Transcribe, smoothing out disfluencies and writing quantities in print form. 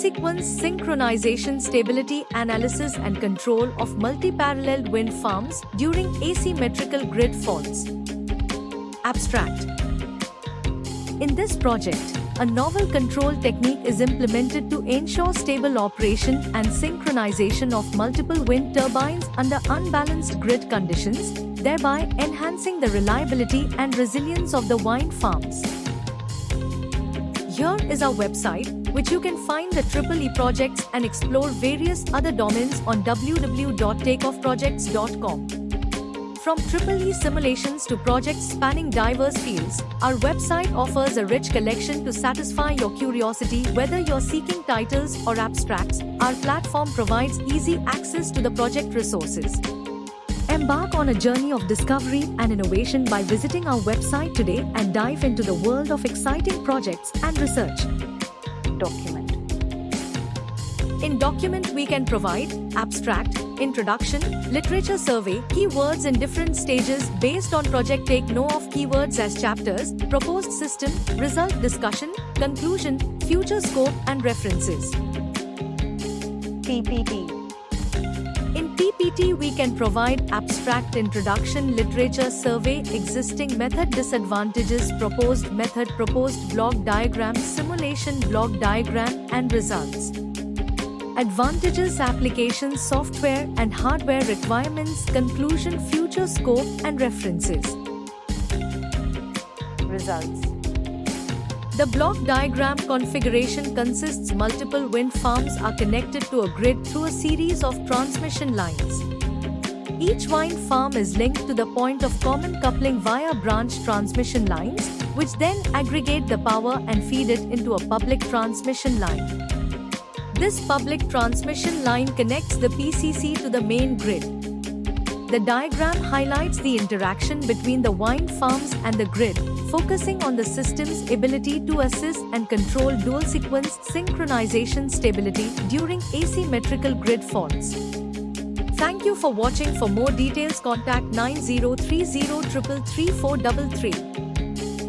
sequence synchronization, stability analysis and control of multi-paralleled wind farms during asymmetrical grid faults. Abstract. In this project, a novel control technique is implemented to ensure stable operation and synchronization of multiple wind turbines under unbalanced grid conditions, thereby enhancing the reliability and resilience of the wind farms. Here is our website, which you can find the EEE projects and explore various other domains on www.takeoffprojects.com. From EEE simulations to projects spanning diverse fields, our website offers a rich collection to satisfy your curiosity. Whether you're seeking titles or abstracts, our platform provides easy access to the project resources. Embark on a journey of discovery and innovation by visiting our website today and dive into the world of exciting projects and research. Document. In Document, we can provide abstract, introduction, literature survey, keywords in different stages based on project. Take note of keywords as chapters, proposed system, result discussion, conclusion, future scope and references. PPT. In PPT, we can provide abstract, introduction, literature survey, existing method, disadvantages, proposed method, proposed block diagram, simulation block diagram, and results. Advantages, applications, software and hardware requirements, conclusion, future scope, and references. Results. The block diagram configuration consists multiple wind farms are connected to a grid through a series of transmission lines. Each wind farm is linked to the point of common coupling via branch transmission lines, which then aggregate the power and feed it into a public transmission line. This public transmission line connects the PCC to the main grid. The diagram highlights the interaction between the wind farms and the grid, focusing on the system's ability to assist and control dual-sequence synchronization stability during asymmetrical grid faults. Thank you for watching. For more details, contact 9030 333 433.